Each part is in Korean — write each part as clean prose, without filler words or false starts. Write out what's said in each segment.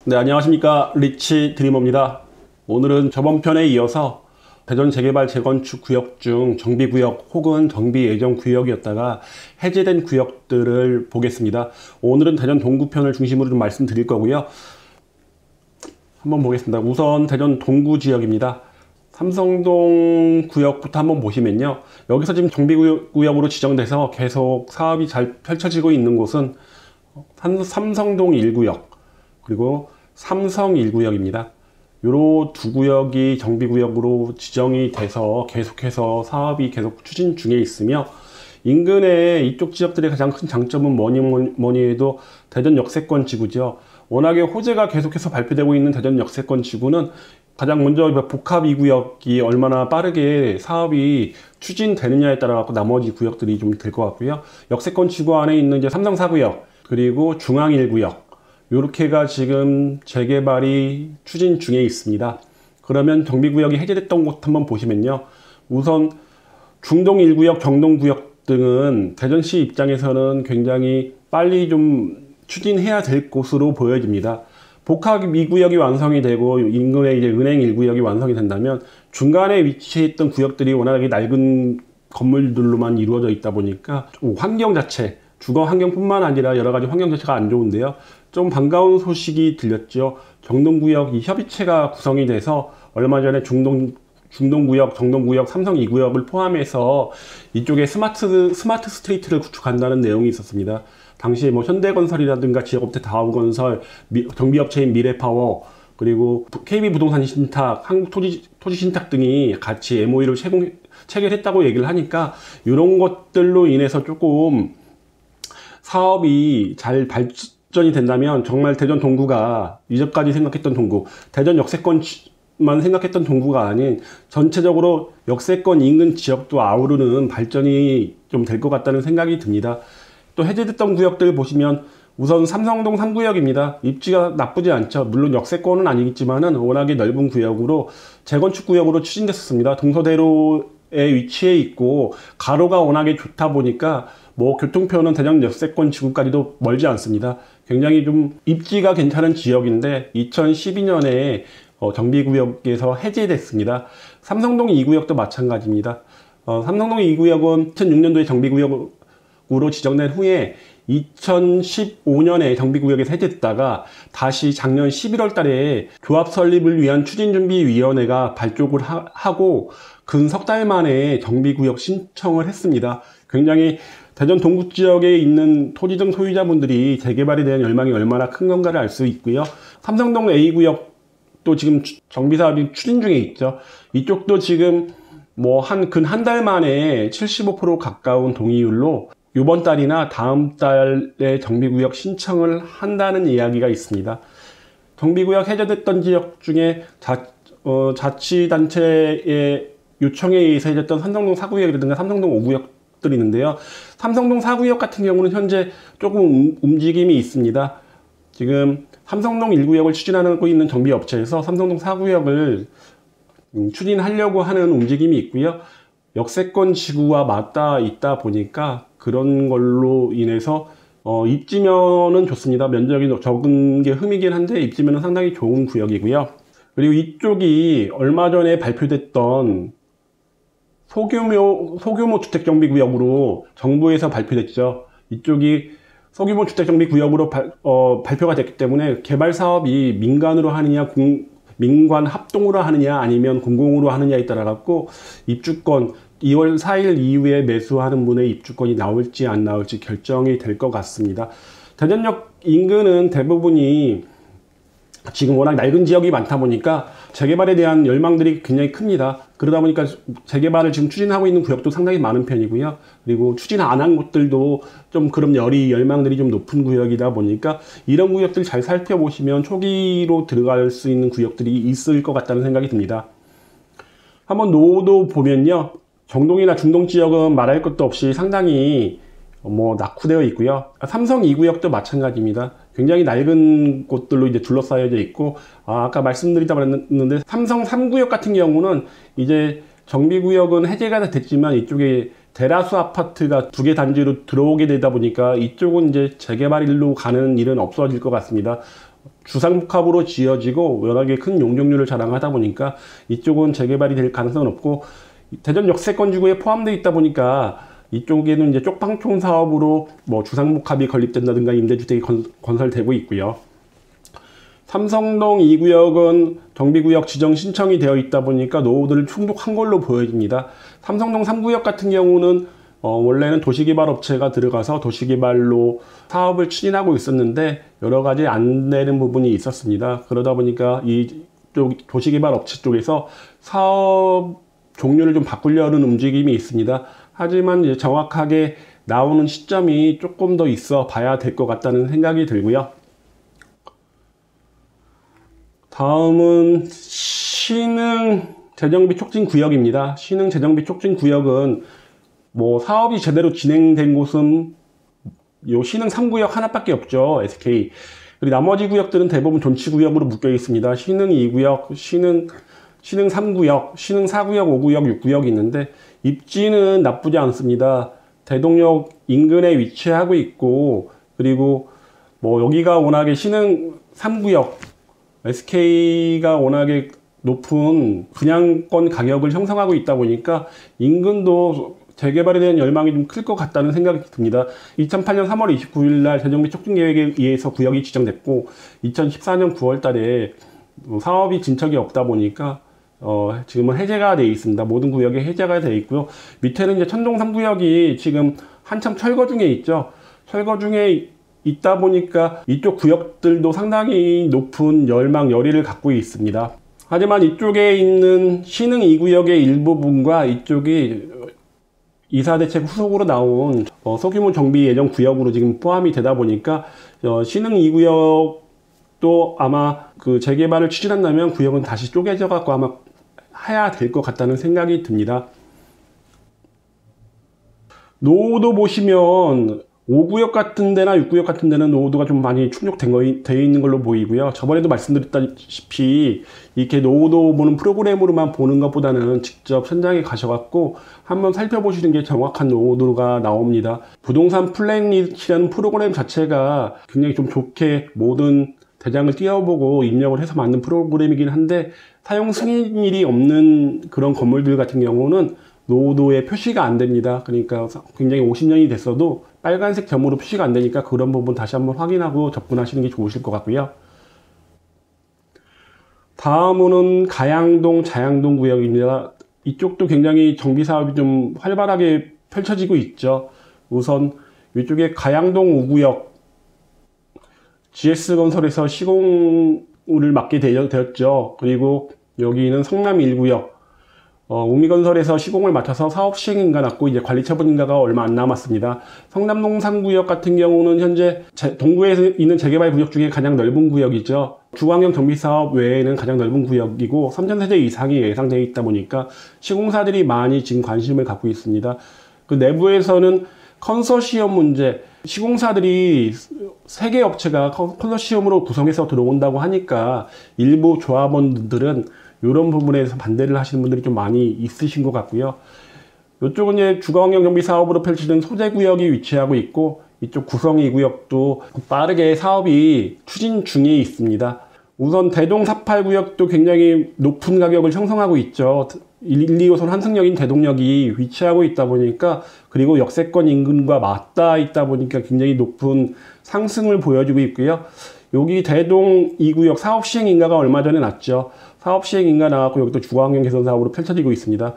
네, 안녕하십니까. 리치 드리머입니다. 오늘은 저번 편에 이어서 대전 재개발 재건축 구역 중 정비구역 혹은 정비예정구역이었다가 해제된 구역들을 보겠습니다. 오늘은 대전 동구편을 중심으로 좀 말씀드릴 거고요. 한번 보겠습니다. 우선 대전 동구 지역입니다. 삼성동 구역부터 한번 보시면요. 여기서 지금 정비구역으로 지정돼서 계속 사업이 잘 펼쳐지고 있는 곳은 삼성동 1구역 그리고 삼성 1구역입니다. 요 두 구역이 정비구역으로 지정이 돼서 계속해서 사업이 계속 추진 중에 있으며, 인근에 이쪽 지역들의 가장 큰 장점은 뭐니 해도 대전 역세권 지구죠. 워낙에 호재가 계속해서 발표되고 있는 대전 역세권 지구는 가장 먼저 복합 2구역이 얼마나 빠르게 사업이 추진되느냐에 따라 갖고 나머지 구역들이 좀 될 것 같고요. 역세권 지구 안에 있는 이제 삼성 4구역 그리고 중앙 1구역, 요렇게가 지금 재개발이 추진 중에 있습니다. 그러면 정비구역이 해제됐던 곳 한번 보시면요. 우선 중동 1구역, 정동 구역 등은 대전시 입장에서는 굉장히 빨리 좀 추진해야 될 곳으로 보여집니다. 복합 2구역이 완성이 되고 인근에 이제 은행 1구역이 완성이 된다면 중간에 위치했던 구역들이 워낙에 낡은 건물들로만 이루어져 있다 보니까 환경 자체, 주거 환경뿐만 아니라 여러 가지 환경 자체가 안 좋은데요. 좀 반가운 소식이 들렸죠. 정동구역 이 협의체가 구성이 돼서 얼마 전에 중동구역, 정동구역, 삼성 2구역을 포함해서 이쪽에 스마트 스트리트를 구축한다는 내용이 있었습니다. 당시에 뭐 현대건설이라든가 지역업체 다우건설, 정비업체인 미래파워, 그리고 KB부동산신탁, 한국토지신탁 등이 같이 MOU를 체결했다고 얘기를 하니까 이런 것들로 인해서 조금 사업이 잘 발전이 된다면 정말 대전 동구가 이전까지 생각했던 동구, 대전 역세권만 생각했던 동구가 아닌 전체적으로 역세권 인근 지역도 아우르는 발전이 좀 될 것 같다는 생각이 듭니다. 또 해제됐던 구역들 보시면 우선 삼성동 3구역입니다. 입지가 나쁘지 않죠. 물론 역세권은 아니겠지만은 워낙에 넓은 구역으로 재건축 구역으로 추진됐었습니다. 동서대로에 위치해 있고 가로가 워낙에 좋다 보니까 뭐 교통편은 대전 역세권 지구까지도 멀지 않습니다. 굉장히 좀 입지가 괜찮은 지역인데 2012년에 정비구역에서 해제됐습니다. 삼성동 2구역도 마찬가지입니다. 삼성동 2구역은 2006년도에 정비구역으로 지정된 후에 2015년에 정비구역에서 해제됐다가 다시 작년 11월 달에 조합 설립을 위한 추진준비위원회가 발족을 하고 근 석 달 만에 정비구역 신청을 했습니다. 굉장히 대전 동구 지역에 있는 토지 등 소유자분들이 재개발에 대한 열망이 얼마나 큰 건가를 알 수 있고요. 삼성동 A구역도 지금 정비사업이 추진 중에 있죠. 이쪽도 지금 뭐 근 한 달 만에 75% 가까운 동의율로 이번 달이나 다음 달에 정비구역 신청을 한다는 이야기가 있습니다. 정비구역 해제됐던 지역 중에 자치단체의 요청에 의해서 해제됐던 삼성동 4구역이라든가 삼성동 5구역들이 있는데요. 삼성동 4구역 같은 경우는 현재 조금 움직임이 있습니다. 지금 삼성동 1구역을 추진하고 있는 정비업체에서 삼성동 4구역을 추진하려고 하는 움직임이 있고요. 역세권 지구와 맞닿아 있다 보니까 그런 걸로 인해서 입지면은 좋습니다. 면적이 적은 게 흠이긴 한데 입지면은 상당히 좋은 구역이고요. 그리고 이쪽이 얼마 전에 발표됐던 소규모 주택정비구역으로 정부에서 발표됐죠. 이쪽이 소규모 주택정비구역으로 발표가 됐기 때문에 개발 사업이 민간으로 하느냐 민관 합동으로 하느냐 아니면 공공으로 하느냐에 따라 갖고 입주권 2월 4일 이후에 매수하는 분의 입주권이 나올지 안 나올지 결정이 될 것 같습니다. 대전역 인근은 대부분이 지금 워낙 낡은 지역이 많다 보니까 재개발에 대한 열망들이 굉장히 큽니다. 그러다 보니까 재개발을 지금 추진하고 있는 구역도 상당히 많은 편이고요. 그리고 추진 안 한 곳들도 좀 그런 열망들이 좀 높은 구역이다 보니까 이런 구역들 잘 살펴보시면 초기로 들어갈 수 있는 구역들이 있을 것 같다는 생각이 듭니다. 한번 노도 보면요. 정동이나 중동 지역은 말할 것도 없이 상당히 낙후되어 있고요. 삼성 2구역도 마찬가지입니다. 굉장히 낡은 곳들로 이제 둘러싸여져 있고, 아까 말씀드리다 말했는데 삼성 3구역 같은 경우는 이제 정비구역은 해제가 됐지만 이쪽에 대라수 아파트가 2개 단지로 들어오게 되다 보니까 이쪽은 이제 재개발일로 가는 일은 없어질 것 같습니다. 주상복합으로 지어지고 워낙에 큰 용적률을 자랑하다 보니까 이쪽은 재개발이 될 가능성은 없고, 대전 역세권지구에 포함되어 있다 보니까 이쪽에는 이제 쪽방촌 사업으로 뭐 주상복합이 건립된다든가 임대주택이 건설되고 있고요. 삼성동 2구역은 정비구역 지정 신청이 되어 있다 보니까 노후들을 충족한 걸로 보여집니다. 삼성동 3구역 같은 경우는 원래는 도시개발업체가 들어가서 도시개발로 사업을 추진하고 있었는데 여러 가지 안 되는 부분이 있었습니다. 그러다 보니까 이쪽 도시개발업체 쪽에서 사업 종류를 좀 바꾸려는 움직임이 있습니다. 하지만 이제 정확하게 나오는 시점이 조금 더 있어 봐야 될 것 같다는 생각이 들고요. 다음은 신흥 재정비 촉진 구역입니다. 신흥 재정비 촉진 구역은 뭐 사업이 제대로 진행된 곳은 요 신흥 3구역 하나밖에 없죠. SK. 그리고 나머지 구역들은 대부분 존치구역으로 묶여 있습니다. 신흥 2구역, 신흥 3구역, 신흥 4구역, 5구역, 6구역이 있는데 입지는 나쁘지 않습니다. 대동역 인근에 위치하고 있고, 그리고 뭐 여기가 워낙에 신흥 3구역, SK가 워낙에 높은 분양권 가격을 형성하고 있다 보니까 인근도 재개발에 대한 열망이 좀 클 것 같다는 생각이 듭니다. 2008년 3월 29일 날 재정비 촉진 계획에 의해서 구역이 지정됐고 2014년 9월 달에 사업이 진척이 없다 보니까 지금은 해제가 되어 있습니다. 모든 구역에 해제가 되어 있고요. 밑에는 이제 천동 3구역이 지금 한참 철거 중에 있죠. 철거 중에 있다 보니까 이쪽 구역들도 상당히 높은 열의를 갖고 있습니다. 하지만 이쪽에 있는 신흥 2구역의 일부분과 이쪽이 이사대책 후속으로 나온 소규모 정비 예정 구역으로 지금 포함이 되다 보니까 신흥 2구역도 아마 그 재개발을 추진한다면 구역은 다시 쪼개져 갖고 아마 해야 될 것 같다는 생각이 듭니다. 노후도 보시면 5구역 같은 데나 6구역 같은 데는 노후도가 좀 많이 되어 있는 걸로 보이고요. 저번에도 말씀드렸다시피 이렇게 노후도 보는 프로그램으로만 보는 것보다는 직접 현장에 가셔갖고 한번 살펴보시는 게 정확한 노후도가 나옵니다. 부동산 플랜릿이라는 프로그램 자체가 굉장히 좀 좋게 모든 대장을 띄워보고 입력을 해서 만든 프로그램이긴 한데 사용 승인일이 없는 그런 건물들 같은 경우는 노후도에 표시가 안 됩니다. 그러니까 굉장히 50년이 됐어도 빨간색 점으로 표시가 안 되니까 그런 부분 다시 한번 확인하고 접근하시는 게 좋으실 것 같고요. 다음은 가양동, 자양동 구역입니다. 이쪽도 굉장히 정비 사업이 좀 활발하게 펼쳐지고 있죠. 우선 이쪽에 가양동 5구역 GS건설에서 시공을 맡게 되었죠. 그리고 여기는 성남 1구역 웅미건설에서 시공을 맡아서 사업 시행인가 났고 이제 관리 처분인가가 얼마 안 남았습니다. 성남동 3구역 같은 경우는 현재 동구에 있는 재개발 구역 중에 가장 넓은 구역이죠. 주거환경 정비 사업 외에는 가장 넓은 구역이고 3,000세대 이상이 예상되어 있다 보니까 시공사들이 많이 지금 관심을 갖고 있습니다. 그 내부에서는 컨소시엄 문제, 시공사들이 3개 업체가 컨소시엄으로 구성해서 들어온다고 하니까 일부 조합원들은 이런 부분에서 반대를 하시는 분들이 좀 많이 있으신 것 같고요. 이쪽은 이제 주거환경 정비 사업으로 펼치는 소재구역이 위치하고 있고 이쪽 구성 2구역도 빠르게 사업이 추진 중에 있습니다. 우선 대동 48구역도 굉장히 높은 가격을 형성하고 있죠. 1, 2호선 환승역인 대동역이 위치하고 있다 보니까 그리고 역세권 인근과 맞닿아 있다 보니까 굉장히 높은 상승을 보여주고 있고요. 여기 대동 2구역 사업 시행 인가가 얼마 전에 났죠. 사업 시행 인가 나왔고 여기 또 주거환경 개선 사업으로 펼쳐지고 있습니다.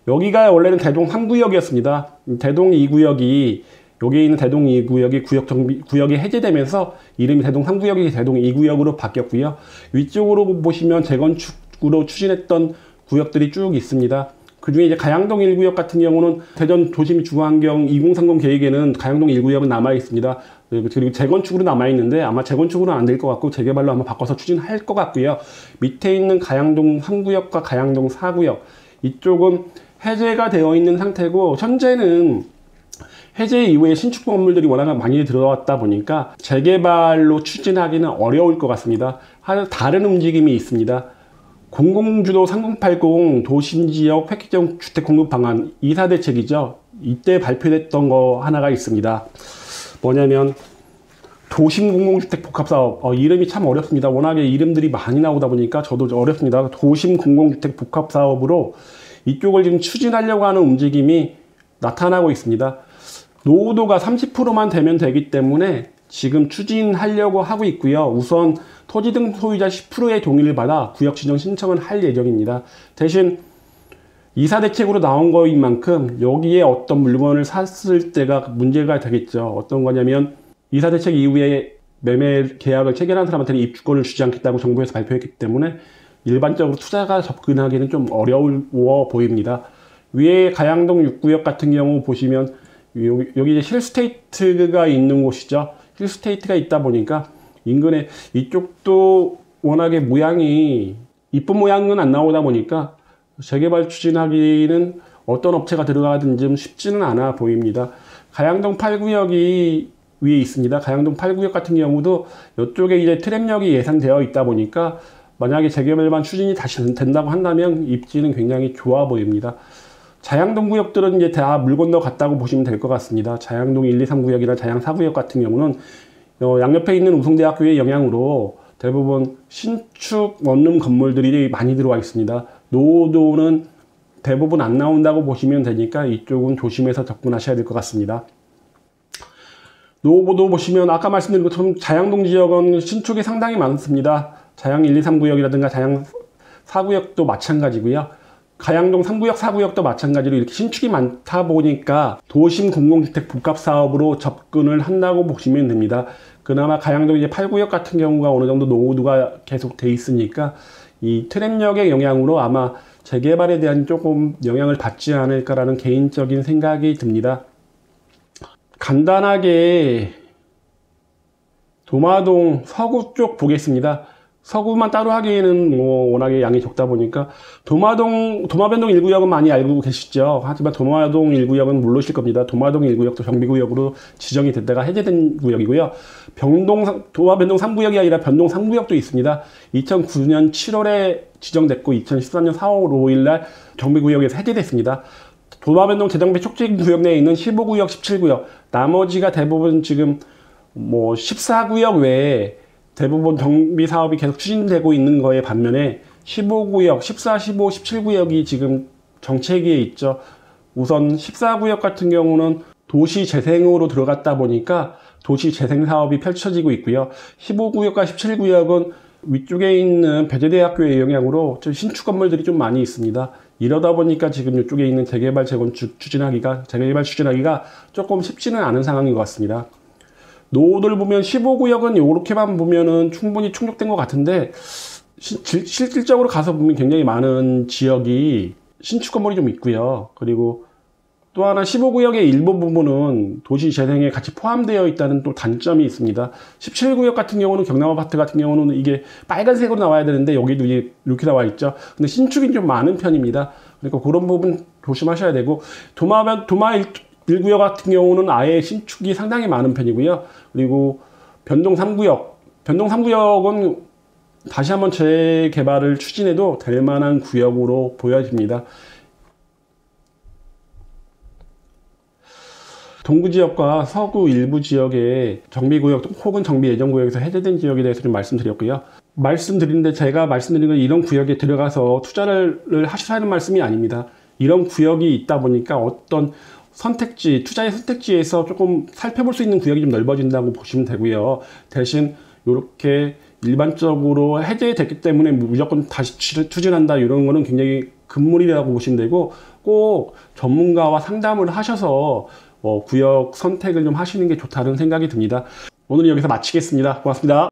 여기가 원래는 대동 3구역이었습니다. 대동 2구역이 여기 있는 대동 2구역이 구역이 해제되면서 이름이 대동 3구역이 대동 2구역으로 바뀌었고요. 위쪽으로 보시면 재건축으로 추진했던 구역들이 쭉 있습니다. 그 중에 이제 가양동 1구역 같은 경우는 대전 도심 주거환경 2030 계획에는 가양동 1구역은 남아 있습니다. 그리고 재건축으로 남아 있는데 아마 재건축으로는 안 될 것 같고 재개발로 아마 바꿔서 추진할 것 같고요. 밑에 있는 가양동 3구역과 가양동 4구역 이쪽은 해제가 되어 있는 상태고 현재는 해제 이후에 신축 건물들이 워낙 많이 들어왔다 보니까 재개발로 추진하기는 어려울 것 같습니다. 다른 움직임이 있습니다. 공공주도 3080 도심지역 획기적 주택 공급 방안 2사 대책이죠. 이때 발표됐던 거 하나가 있습니다. 뭐냐면 도심 공공주택 복합사업, 이름이 참 어렵습니다. 워낙에 이름들이 많이 나오다 보니까 저도 어렵습니다. 도심 공공주택 복합사업으로 이쪽을 지금 추진하려고 하는 움직임이 나타나고 있습니다. 노후도가 30%만 되면 되기 때문에 지금 추진하려고 하고 있고요. 우선 토지 등 소유자 10%의 동의를 받아 구역 지정 신청을 할 예정입니다. 대신 이사대책으로 나온 거인 만큼 여기에 어떤 물건을 샀을 때가 문제가 되겠죠. 어떤 거냐면 이사대책 이후에 매매 계약을 체결한 사람한테는 입주권을 주지 않겠다고 정부에서 발표했기 때문에 일반적으로 투자가 접근하기는 좀 어려워 보입니다. 위에 가양동 6구역 같은 경우 보시면 여기 이제 힐스테이트가 있는 곳이죠. 힐스테이트가 있다 보니까 인근에 이쪽도 워낙에 모양이 이쁜 모양은 안 나오다 보니까 재개발 추진하기는 어떤 업체가 들어가든지 좀 쉽지는 않아 보입니다. 가양동 8구역이 위에 있습니다. 가양동 8구역 같은 경우도 이쪽에 이제 트램역이 예상되어 있다 보니까 만약에 재개발만 추진이 다시 된다고 한다면 입지는 굉장히 좋아 보입니다. 자양동 구역들은 이제 다 물 건너 갔다고 보시면 될 것 같습니다. 자양동 1, 2, 3구역이나 자양 4구역 같은 경우는 양옆에 있는 우송대학교의 영향으로 대부분 신축 원룸 건물들이 많이 들어와 있습니다. 노후도는 대부분 안 나온다고 보시면 되니까 이쪽은 조심해서 접근하셔야 될 것 같습니다. 노후도 보시면 아까 말씀드린 것처럼 자양동 지역은 신축이 상당히 많습니다. 자양 1, 2, 3구역이라든가 자양 4구역도 마찬가지고요. 가양동 3구역, 4구역도 마찬가지로 이렇게 신축이 많다 보니까 도심 공공주택 복합사업으로 접근을 한다고 보시면 됩니다. 그나마 가양동 이제 8구역 같은 경우가 어느 정도 노후도가 계속 돼 있으니까 이 트램역의 영향으로 아마 재개발에 대한 조금 영향을 받지 않을까라는 개인적인 생각이 듭니다. 간단하게 도마동 서구 쪽 보겠습니다. 서구만 따로 하기에는 워낙에 양이 적다 보니까 도마변동 1구역은 많이 알고 계시죠. 하지만 도마동 1구역은 모르실 겁니다. 도마동 1구역도 정비구역으로 지정이 됐다가 해제된 구역이고요. 도마변동 3구역이 아니라 변동 3구역도 있습니다. 2009년 7월에 지정됐고 2013년 4월 5일날 정비구역에서 해제됐습니다. 도마변동 재정비 촉진구역 내에 있는 15구역, 17구역 나머지가 대부분 지금 14구역 외에 대부분 정비 사업이 계속 추진되고 있는 거에 반면에 15구역, 14, 15, 17구역이 지금 정체기에 있죠. 우선 14구역 같은 경우는 도시 재생으로 들어갔다 보니까 도시 재생 사업이 펼쳐지고 있고요. 15구역과 17구역은 위쪽에 있는 배재대학교의 영향으로 좀 신축 건물들이 좀 많이 있습니다. 이러다 보니까 지금 이쪽에 있는 재개발 추진하기가 조금 쉽지는 않은 상황인 것 같습니다. 노후도를 보면 15구역은 이렇게만 보면은 충분히 충족된 것 같은데 실질적으로 가서 보면 굉장히 많은 지역이 신축 건물이 좀 있고요. 그리고 또 하나 15구역의 일부 부분은 도시 재생에 같이 포함되어 있다는 또 단점이 있습니다. 17구역 같은 경우는 경남아파트 같은 경우는 이게 빨간색으로 나와야 되는데 여기도 이렇게 나와 있죠. 근데 신축이 좀 많은 편입니다. 그러니까 그런 부분 조심하셔야 되고 도마 1구역 같은 경우는 아예 신축이 상당히 많은 편이고요. 그리고 변동 3구역은 다시 한번 재개발을 추진해도 될 만한 구역으로 보여집니다. 동구지역과 서구 일부 지역의 정비구역 혹은 정비예정구역에서 해제된 지역에 대해서 좀 말씀드렸고요. 말씀드리는데 제가 말씀드린 건 이런 구역에 들어가서 투자를 하시라는 말씀이 아닙니다. 이런 구역이 있다 보니까 어떤 투자의 선택지에서 조금 살펴볼 수 있는 구역이 좀 넓어진다고 보시면 되고요. 대신 이렇게 일반적으로 해제됐기 때문에 무조건 다시 추진한다 이런 거는 굉장히 금물이라고 보시면 되고 꼭 전문가와 상담을 하셔서 구역 선택을 좀 하시는 게 좋다는 생각이 듭니다. 오늘은 여기서 마치겠습니다. 고맙습니다.